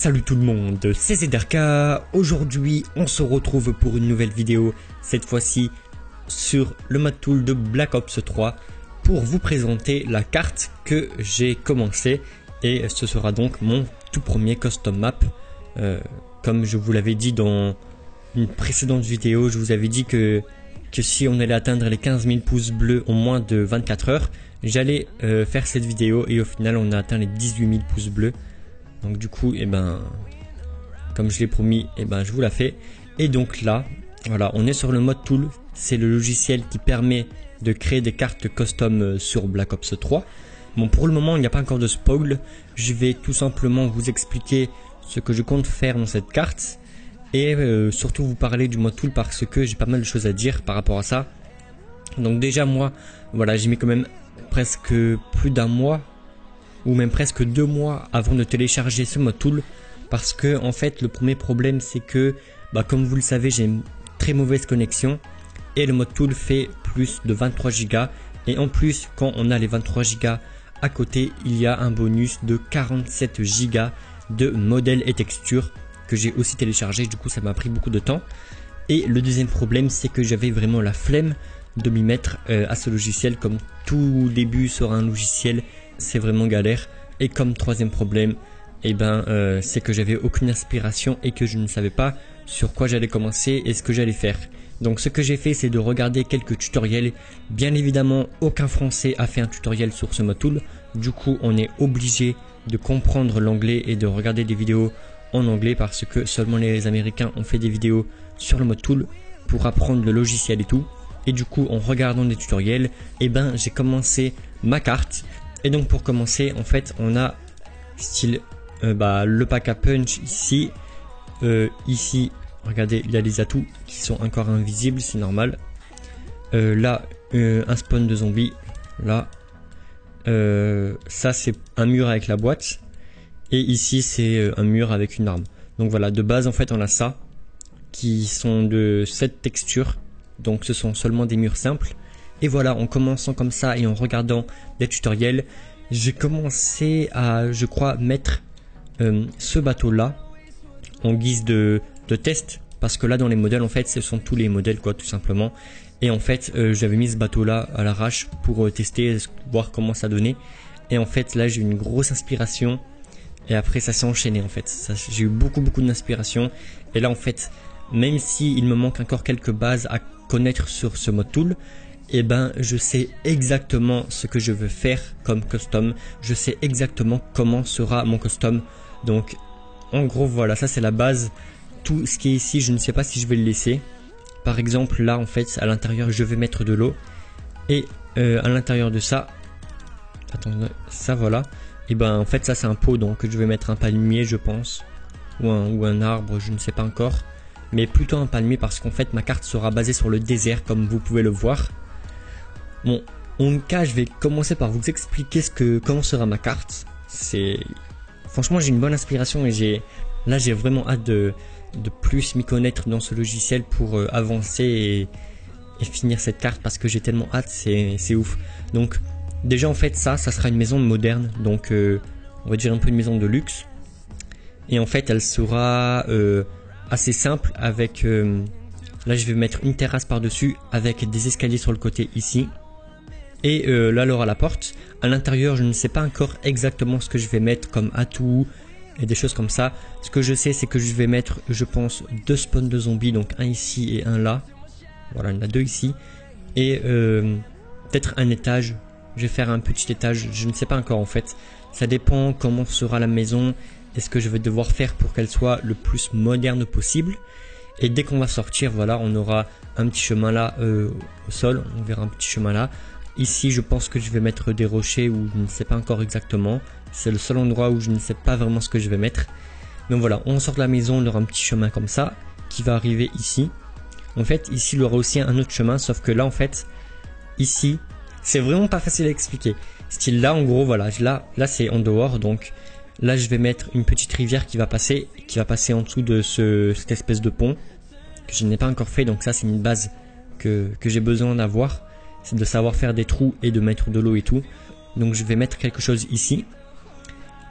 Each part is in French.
Salut tout le monde, c'est ZRK. Aujourd'hui on se retrouve pour une nouvelle vidéo, cette fois-ci sur le mode tool de Black Ops 3 pour vous présenter la carte que j'ai commencé, et ce sera donc mon tout premier custom map. Comme je vous l'avais dit dans une précédente vidéo, je vous avais dit que si on allait atteindre les 15 000 pouces bleus en moins de 24 heures, j'allais faire cette vidéo, et au final on a atteint les 18 000 pouces bleus. Donc du coup, comme je l'ai promis, je vous la fais. Et donc là, voilà, on est sur le mode tool. C'est le logiciel qui permet de créer des cartes custom sur Black Ops 3. Bon, pour le moment, il n'y a pas encore de spoil. Je vais tout simplement vous expliquer ce que je compte faire dans cette carte. Et surtout vous parler du mode tool parce que j'ai pas mal de choses à dire par rapport à ça. Donc déjà moi, voilà, j'ai mis quand même presque plus d'un mois, ou même presque 2 mois avant de télécharger ce mode tool, parce que en fait le premier problème c'est que comme vous le savez, j'ai une très mauvaise connexion et le mode tool fait plus de 23 Go, et en plus quand on a les 23 Go à côté, il y a un bonus de 47 Go de modèles et textures que j'ai aussi téléchargé. Du coup ça m'a pris beaucoup de temps, et le deuxième problème c'est que j'avais vraiment la flemme de m'y mettre à ce logiciel. Comme tout début sur un logiciel, c'est vraiment galère. Et comme troisième problème, c'est que j'avais aucune inspiration et que je ne savais pas sur quoi j'allais commencer et ce que j'allais faire. Donc ce que j'ai fait, c'est de regarder quelques tutoriels. Bien évidemment, aucun français a fait un tutoriel sur ce mode tool. Du coup, on est obligé de comprendre l'anglais et de regarder des vidéos en anglais, parce que seulement les Américains ont fait des vidéos sur le mode tool pour apprendre le logiciel et tout. Et du coup, en regardant des tutoriels, j'ai commencé ma carte. Et donc pour commencer, en fait, on a style le pack à punch ici. Ici, regardez, il y a les atouts qui sont encore invisibles, c'est normal. Là, un spawn de zombies. Là, ça c'est un mur avec la boîte. Et ici, c'est un mur avec une arme. Donc voilà, de base, en fait, on a ça, qui sont de cette texture. Donc ce sont seulement des murs simples. Et voilà, en commençant comme ça et en regardant des tutoriels, j'ai commencé à, je crois, mettre ce bateau là en guise de test, parce que là dans les modèles, en fait ce sont tous les modèles quoi, tout simplement. Et en fait j'avais mis ce bateau là à l'arrache pour tester, voir comment ça donnait. Et en fait là j'ai eu une grosse inspiration, et après ça s'est enchaîné. En fait j'ai eu beaucoup d'inspiration, et là en fait, même si il me manque encore quelques bases à connaître sur ce mode tool, je sais exactement ce que je veux faire comme custom. Je sais exactement comment sera mon custom. Donc en gros voilà, ça c'est la base. Tout ce qui est ici, je ne sais pas si je vais le laisser. Par exemple là, en fait à l'intérieur je vais mettre de l'eau, et à l'intérieur de ça, attendez, ça voilà, en fait ça c'est un pot, donc je vais mettre un palmier je pense, ou un arbre, je ne sais pas encore, mais plutôt un palmier, parce qu'en fait ma carte sera basée sur le désert comme vous pouvez le voir. Bon, en cas, je vais commencer par vous expliquer comment sera ma carte. Franchement, j'ai une bonne inspiration, et j'ai vraiment hâte de plus m'y connaître dans ce logiciel pour avancer et finir cette carte, parce que j'ai tellement hâte, c'est ouf. Donc déjà en fait ça sera une maison moderne, donc on va dire un peu une maison de luxe. Et en fait elle sera assez simple avec là je vais mettre une terrasse par dessus avec des escaliers sur le côté ici. Et là, elle aura la porte. À l'intérieur, je ne sais pas encore exactement ce que je vais mettre comme atout et des choses comme ça. Ce que je sais, c'est que je vais mettre, je pense, 2 spawns de zombies, donc un ici et un là. Voilà, il y en a 2 ici. Et peut-être un étage. Je vais faire un petit étage, je ne sais pas encore en fait. Ça dépend comment sera la maison et ce que je vais devoir faire pour qu'elle soit le plus moderne possible. Et dès qu'on va sortir, voilà, on aura un petit chemin là au sol. On verra un petit chemin là. Ici je pense que je vais mettre des rochers, ou je ne sais pas encore exactement. C'est le seul endroit où je ne sais pas vraiment ce que je vais mettre. Donc voilà, on sort de la maison, on aura un petit chemin comme ça qui va arriver ici. En fait ici il y aura aussi un autre chemin, sauf que là en fait ici c'est vraiment pas facile à expliquer. Style là en gros voilà, là c'est en dehors, donc là je vais mettre une petite rivière qui va passer en dessous de cette espèce de pont que je n'ai pas encore fait. Donc ça c'est une base que j'ai besoin d'avoir, c'est de savoir faire des trous et de mettre de l'eau et tout. Donc je vais mettre quelque chose ici,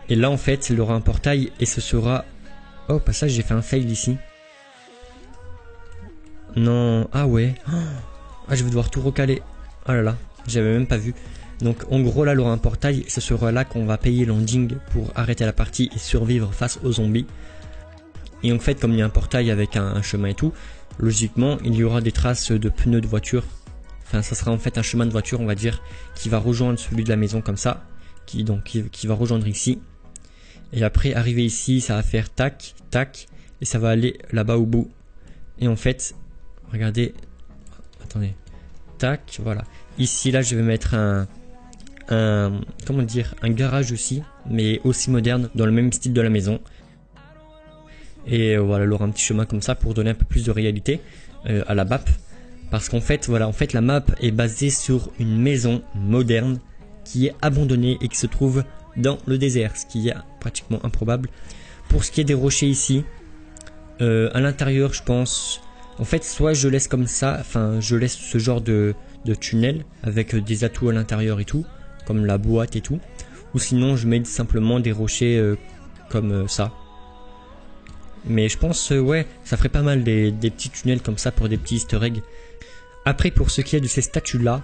et là en fait il y aura un portail, et ce sera Oh, passage, j'ai fait un fail ici. Non, ah ouais. Ah, je vais devoir tout recaler. Oh là là, j'avais même pas vu. Donc en gros là, il y aura un portail. Ce sera là qu'on va payer l'ending pour arrêter la partie et survivre face aux zombies. Et en fait, comme il y a un portail avec un chemin et tout, logiquement, il y aura des traces de pneus de voiture. Enfin, ça sera en fait un chemin de voiture, on va dire, qui va rejoindre celui de la maison comme ça. Qui va rejoindre ici. Et après, arriver ici, ça va faire tac, tac. Et ça va aller là-bas au bout. Et en fait, regardez. Attendez. Tac, voilà. Ici, là, je vais mettre comment dire, un garage aussi, mais aussi moderne, dans le même style de la maison. Et voilà, il y aura un petit chemin comme ça pour donner un peu plus de réalité à la map. Parce qu'en fait, voilà, la map est basée sur une maison moderne qui est abandonnée et qui se trouve dans le désert, ce qui est pratiquement improbable. Pour ce qui est des rochers ici, à l'intérieur, je pense, en fait, soit je laisse comme ça, enfin, je laisse ce genre de tunnel avec des atouts à l'intérieur et tout, comme la boîte et tout, ou sinon je mets simplement des rochers comme ça. Mais je pense, ouais, ça ferait pas mal des petits tunnels comme ça pour des petits easter eggs. Après, pour ce qui est de ces statues là,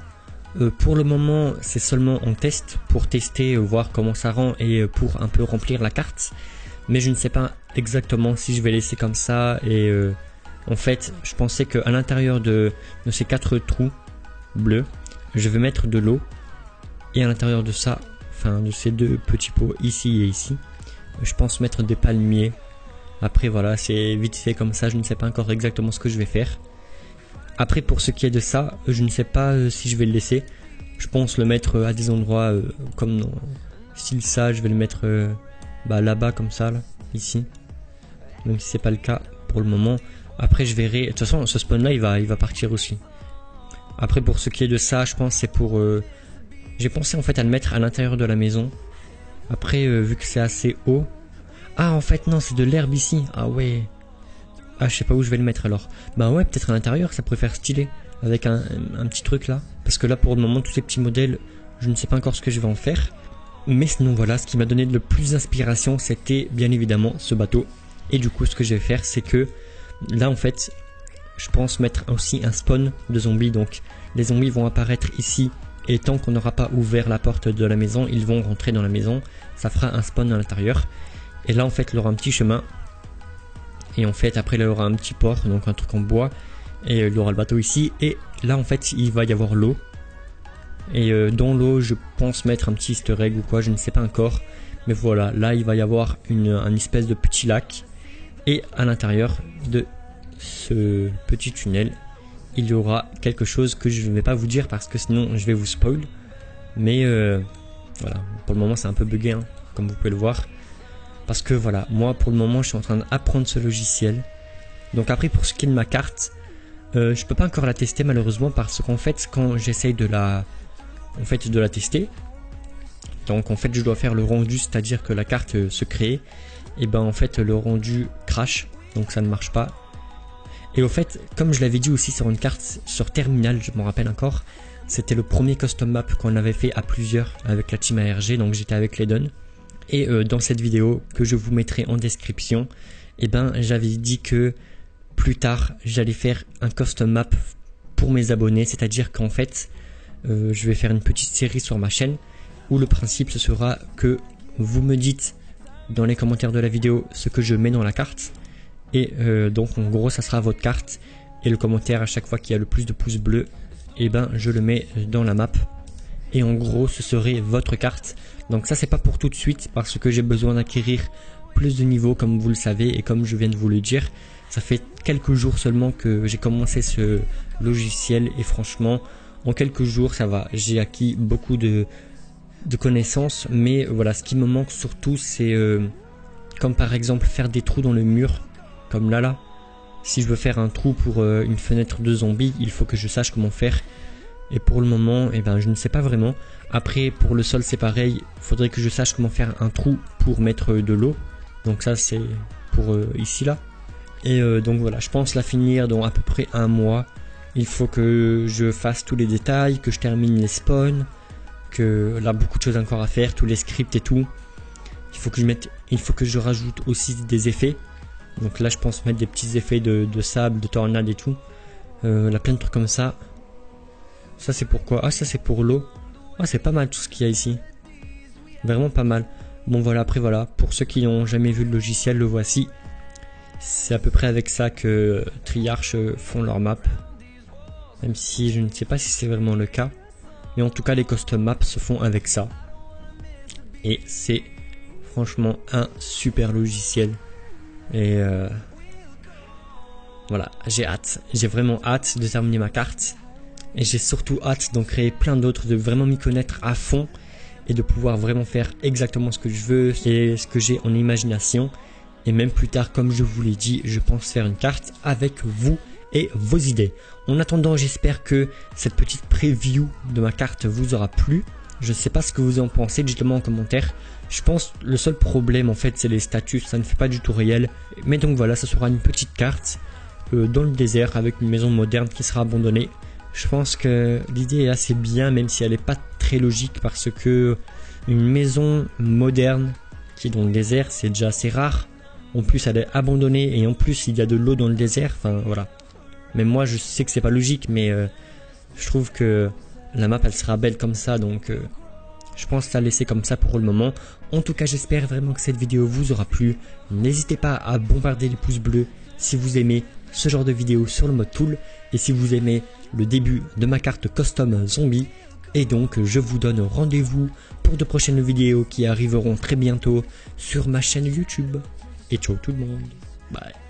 pour le moment c'est seulement en test, pour tester, voir comment ça rend et pour un peu remplir la carte. Mais je ne sais pas exactement si je vais laisser comme ça. Et en fait, je pensais qu'à l'intérieur de ces 4 trous bleus, je vais mettre de l'eau. Et à l'intérieur de ça, enfin de ces 2 petits pots ici et ici, je pense mettre des palmiers. Après voilà, c'est vite fait comme ça, je ne sais pas encore exactement ce que je vais faire. Après pour ce qui est de ça, je ne sais pas si je vais le laisser. Je pense le mettre à des endroits comme dans style ça, je vais le mettre là-bas comme ça, là, ici. Même si c'est pas le cas pour le moment. Après je verrai, de toute façon ce spawn là il va partir aussi. Après pour ce qui est de ça, je pense c'est pour... j'ai pensé en fait à le mettre à l'intérieur de la maison. Après vu que c'est assez haut... Ah en fait non, c'est de l'herbe ici. Ah ouais. Ah je sais pas où je vais le mettre alors. Bah ouais, peut-être à l'intérieur, ça pourrait faire stylé. Avec un petit truc là. Parce que là pour le moment tous ces petits modèles, je ne sais pas encore ce que je vais en faire. Mais sinon voilà, ce qui m'a donné le plus d'inspiration, c'était bien évidemment ce bateau. Et du coup ce que je vais faire, c'est que là en fait, je pense mettre aussi un spawn de zombies. Donc les zombies vont apparaître ici. Et tant qu'on n'aura pas ouvert la porte de la maison, ils vont rentrer dans la maison. Ça fera un spawn à l'intérieur. Et là en fait il y aura un petit chemin. Et en fait après il y aura un petit port, donc un truc en bois. Et il y aura le bateau ici. Et là en fait il va y avoir l'eau. Et dans l'eau je pense mettre un petit easter egg ou quoi, je ne sais pas encore. Mais voilà, là il va y avoir un espèce de petit lac. Et à l'intérieur de ce petit tunnel, il y aura quelque chose que je ne vais pas vous dire parce que sinon je vais vous spoil. Mais voilà, pour le moment c'est un peu bugué hein, comme vous pouvez le voir. Parce que voilà, moi pour le moment je suis en train d'apprendre ce logiciel. Donc après pour ce qui est de ma carte, je peux pas encore la tester malheureusement parce qu'en fait quand j'essaye de la tester, donc en fait je dois faire le rendu, c'est-à-dire que la carte se crée, et ben en fait le rendu crash, donc ça ne marche pas. Et au fait, comme je l'avais dit aussi sur une carte sur Terminal, je m'en rappelle encore, c'était le premier custom map qu'on avait fait à plusieurs avec la team ARG, donc j'étais avec Ledon. Et dans cette vidéo que je vous mettrai en description, et ben j'avais dit que plus tard j'allais faire un custom map pour mes abonnés, c'est-à-dire qu'en fait je vais faire une petite série sur ma chaîne où le principe ce sera que vous me dites dans les commentaires de la vidéo ce que je mets dans la carte. Et donc en gros ça sera votre carte et le commentaire à chaque fois qu'il y a le plus de pouces bleus, et ben je le mets dans la map. Et en gros ce serait votre carte. Donc ça c'est pas pour tout de suite parce que j'ai besoin d'acquérir plus de niveaux comme vous le savez. Et comme je viens de vous le dire, ça fait quelques jours seulement que j'ai commencé ce logiciel. Et franchement en quelques jours ça va, j'ai acquis beaucoup de connaissances. Mais voilà, ce qui me manque surtout c'est comme par exemple faire des trous dans le mur. Comme là. Si je veux faire un trou pour une fenêtre de zombie, il faut que je sache comment faire. Et pour le moment, eh ben, je ne sais pas vraiment. Après, pour le sol, c'est pareil. Il faudrait que je sache comment faire un trou pour mettre de l'eau. Donc ça, c'est pour ici, là. Et donc voilà, je pense la finir dans à peu près un mois. Il faut que je fasse tous les détails, que je termine les spawns. Que là, beaucoup de choses encore à faire, tous les scripts et tout. Il faut que je rajoute aussi des effets. Donc là je pense mettre des petits effets de sable, de tornade et tout. Là plein de trucs comme ça. Ça c'est pour quoi? Ah ça c'est pour l'eau. Ah c'est pas mal tout ce qu'il y a ici. Vraiment pas mal. Bon voilà, après voilà, pour ceux qui n'ont jamais vu le logiciel, le voici. C'est à peu près avec ça que Triarch font leur map. Même si je ne sais pas si c'est vraiment le cas. Mais en tout cas les custom maps se font avec ça. Et c'est franchement un super logiciel. Et voilà, j'ai hâte. J'ai vraiment hâte de terminer ma carte. Et j'ai surtout hâte d'en créer plein d'autres, de vraiment m'y connaître à fond. Et de pouvoir vraiment faire exactement ce que je veux et ce que j'ai en imagination. Et même plus tard, comme je vous l'ai dit, je pense faire une carte avec vous et vos idées. En attendant, j'espère que cette petite preview de ma carte vous aura plu. Je ne sais pas ce que vous en pensez, dites-le-moi en commentaire. Je pense le seul problème en fait c'est les statues, ça ne fait pas du tout réel. Mais donc voilà, ça sera une petite carte dans le désert avec une maison moderne qui sera abandonnée. Je pense que l'idée est assez bien même si elle n'est pas très logique parce que une maison moderne qui est dans le désert c'est déjà assez rare. En plus elle est abandonnée et en plus il y a de l'eau dans le désert, enfin voilà. Même moi je sais que c'est pas logique mais je trouve que la map elle sera belle comme ça donc je pense la laisser comme ça pour le moment. En tout cas j'espère vraiment que cette vidéo vous aura plu. N'hésitez pas à bombarder les pouces bleus si vous aimez ce genre de vidéo sur le mode tool et si vous aimez le début de ma carte custom zombie. Et donc je vous donne rendez-vous pour de prochaines vidéos qui arriveront très bientôt sur ma chaîne YouTube. Et ciao tout le monde, bye.